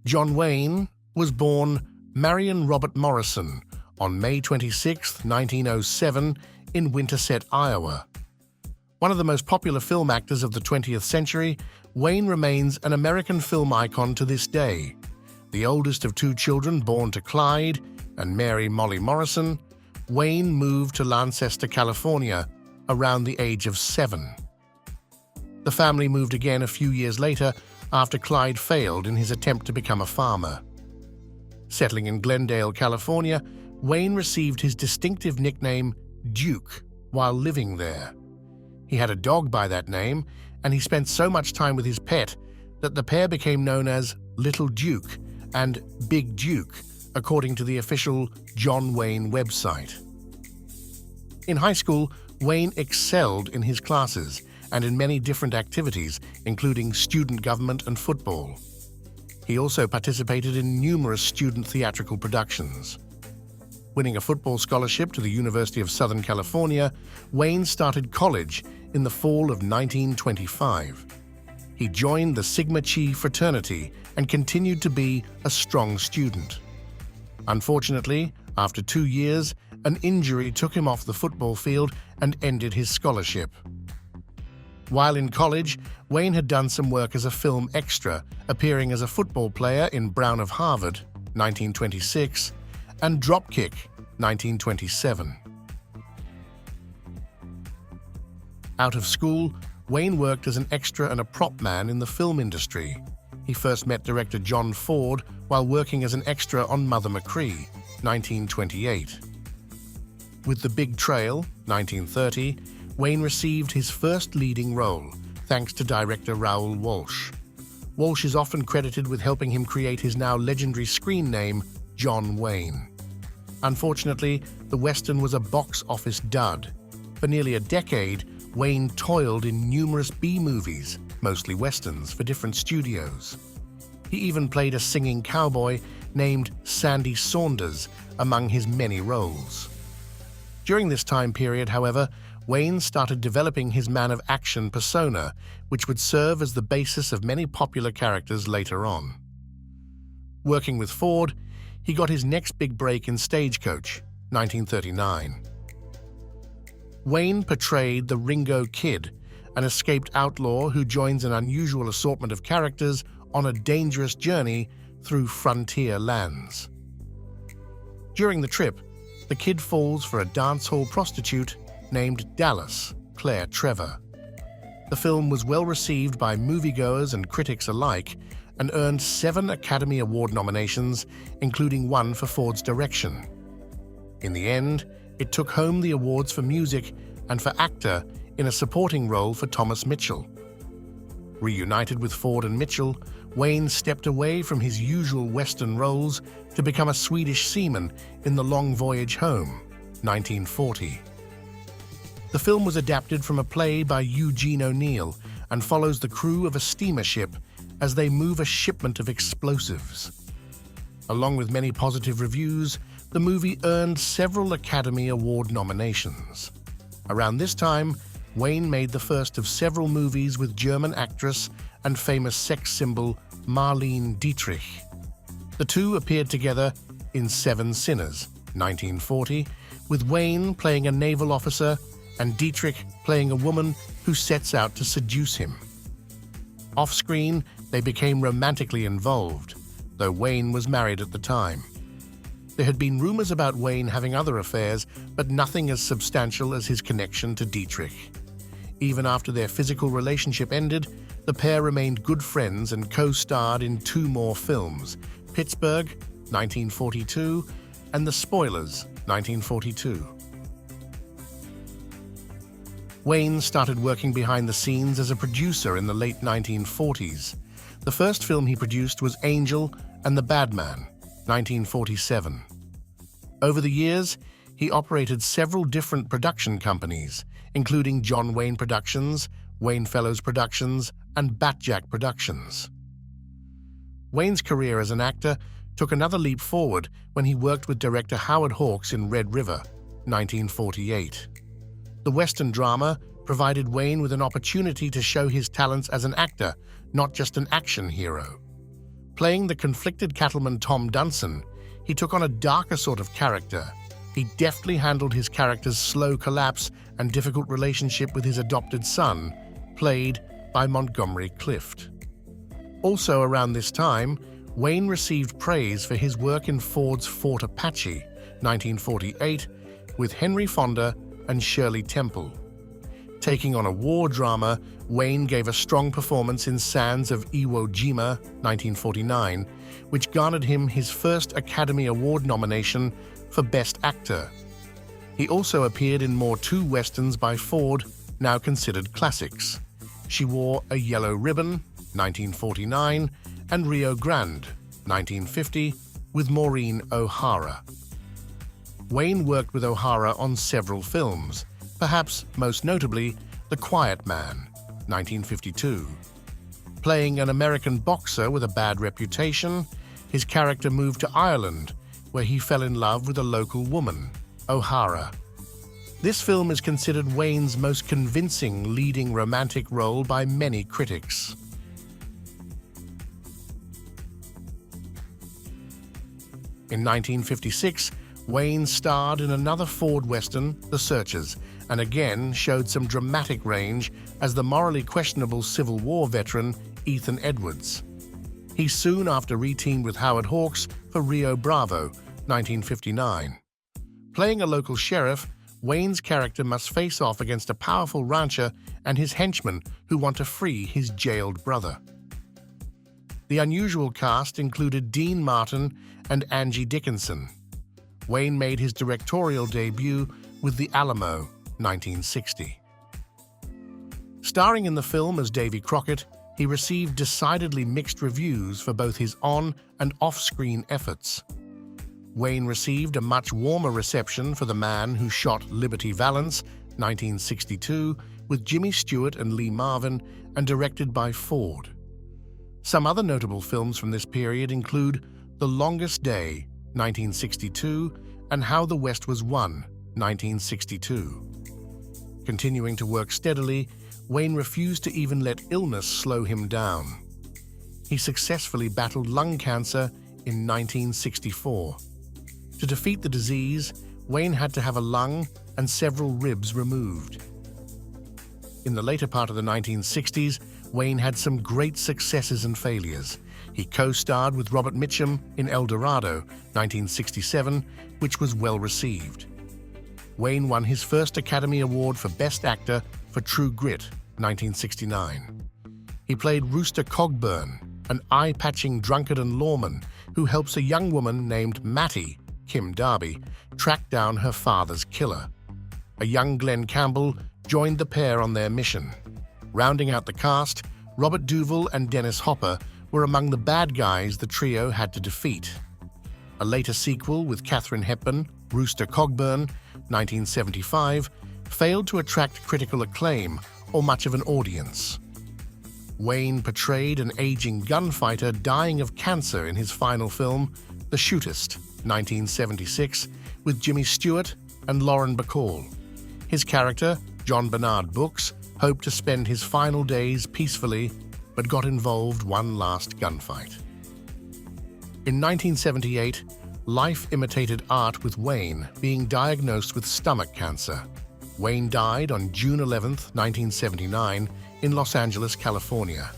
John Wayne was born Marion Robert Morrison on May 26, 1907, in Winterset, Iowa. One of the most popular film actors of the 20th century, Wayne remains an American film icon to this day. The oldest of two children born to Clyde and Mary Molly Morrison, Wayne moved to Lancaster, California, around the age of 7. The family moved again a few years later after Clyde failed in his attempt to become a farmer. Settling in Glendale, California, Wayne received his distinctive nickname Duke while living there. He had a dog by that name, and he spent so much time with his pet that the pair became known as Little Duke and Big Duke, according to the official John Wayne website. In high school, Wayne excelled in his classes and in many different activities, including student government and football. He also participated in numerous student theatrical productions. Winning a football scholarship to the University of Southern California, Wayne started college in the fall of 1925. He joined the Sigma Chi fraternity and continued to be a strong student. Unfortunately, after 2 years, an injury took him off the football field and ended his scholarship. While in college, Wayne had done some work as a film extra, appearing as a football player in Brown of Harvard, 1926, and Dropkick, 1927. Out of school, Wayne worked as an extra and a prop man in the film industry. He first met director John Ford while working as an extra on Mother Machree, 1928. With The Big Trail, 1930, Wayne received his first leading role, thanks to director Raoul Walsh. Walsh is often credited with helping him create his now legendary screen name, John Wayne. Unfortunately, the Western was a box office dud. For nearly a decade, Wayne toiled in numerous B-movies, mostly Westerns, for different studios. He even played a singing cowboy named Sandy Saunders among his many roles. During this time period, however, Wayne started developing his man-of-action persona, which would serve as the basis of many popular characters later on. Working with Ford, he got his next big break in Stagecoach, 1939. Wayne portrayed the Ringo Kid, an escaped outlaw who joins an unusual assortment of characters on a dangerous journey through frontier lands. During the trip, the kid falls for a dance hall prostitute named Dallas, Claire Trevor. The film was well received by moviegoers and critics alike and earned 7 Academy Award nominations, including 1 for Ford's direction. In the end, it took home the awards for music and for actor in a supporting role for Thomas Mitchell. Reunited with Ford and Mitchell, Wayne stepped away from his usual Western roles to become a Swedish seaman in The Long Voyage Home, 1940. The film was adapted from a play by Eugene O'Neill and follows the crew of a steamer ship as they move a shipment of explosives. Along with many positive reviews, the movie earned several Academy Award nominations. Around this time, Wayne made the first of several movies with German actress and famous sex symbol Marlene Dietrich. The two appeared together in Seven Sinners, 1940, with Wayne playing a naval officer and Dietrich playing a woman who sets out to seduce him. Off-screen, they became romantically involved, though Wayne was married at the time. There had been rumors about Wayne having other affairs, but nothing as substantial as his connection to Dietrich. Even after their physical relationship ended, the pair remained good friends and co-starred in 2 more films, Pittsburgh, 1942, and The Spoilers, 1942. Wayne started working behind the scenes as a producer in the late 1940s. The first film he produced was Angel and the Bad Man, 1947. Over the years, he operated several different production companies, including John Wayne Productions, Wayne Fellows Productions, and Batjack Productions. Wayne's career as an actor took another leap forward when he worked with director Howard Hawks in Red River, 1948. The Western drama provided Wayne with an opportunity to show his talents as an actor, not just an action hero. Playing the conflicted cattleman Tom Dunson, he took on a darker sort of character. He deftly handled his character's slow collapse and difficult relationship with his adopted son, played by Montgomery Clift. Also around this time, Wayne received praise for his work in Ford's Fort Apache, 1948, with Henry Fonda and Shirley Temple. Taking on a war drama, Wayne gave a strong performance in Sands of Iwo Jima, 1949, which garnered him his first Academy Award nomination for Best Actor. He also appeared in two westerns by Ford, now considered classics. She Wore a Yellow Ribbon, 1949, and Rio Grande, 1950, with Maureen O'Hara. Wayne worked with O'Hara on several films, perhaps most notably The Quiet Man, 1952. Playing an American boxer with a bad reputation, his character moved to Ireland, where he fell in love with a local woman, O'Hara. This film is considered Wayne's most convincing leading romantic role by many critics. In 1956, Wayne starred in another Ford Western, The Searchers, and again showed some dramatic range as the morally questionable Civil War veteran Ethan Edwards. He soon after re-teamed with Howard Hawks for Rio Bravo, 1959. Playing a local sheriff, Wayne's character must face off against a powerful rancher and his henchmen who want to free his jailed brother. The unusual cast included Dean Martin and Angie Dickinson. Wayne made his directorial debut with The Alamo, 1960. Starring in the film as Davy Crockett, he received decidedly mixed reviews for both his on- and off-screen efforts. Wayne received a much warmer reception for The Man Who Shot Liberty Valance, 1962, with Jimmy Stewart and Lee Marvin, and directed by Ford. Some other notable films from this period include The Longest Day, 1962, and How the West Was Won, 1962. Continuing to work steadily, Wayne refused to even let illness slow him down. He successfully battled lung cancer in 1964. To defeat the disease, Wayne had to have a lung and several ribs removed. In the later part of the 1960s, Wayne had some great successes and failures. He co-starred with Robert Mitchum in El Dorado, 1967, which was well received. Wayne won his first Academy Award for Best Actor for True Grit, 1969. He played Rooster Cogburn, an eye-patching drunkard and lawman who helps a young woman named Mattie, Kim Darby, track down her father's killer. A young Glenn Campbell joined the pair on their mission. Rounding out the cast, Robert Duvall and Dennis Hopper were among the bad guys the trio had to defeat. A later sequel with Katharine Hepburn, Rooster Cogburn, 1975, failed to attract critical acclaim or much of an audience. Wayne portrayed an aging gunfighter dying of cancer in his final film, The Shootist, 1976, with Jimmy Stewart and Lauren Bacall. His character, John Bernard Brooks, hoped to spend his final days peacefully, but got involved one last gunfight. In 1978, life imitated art with Wayne being diagnosed with stomach cancer. Wayne died on June 11, 1979, in Los Angeles, California.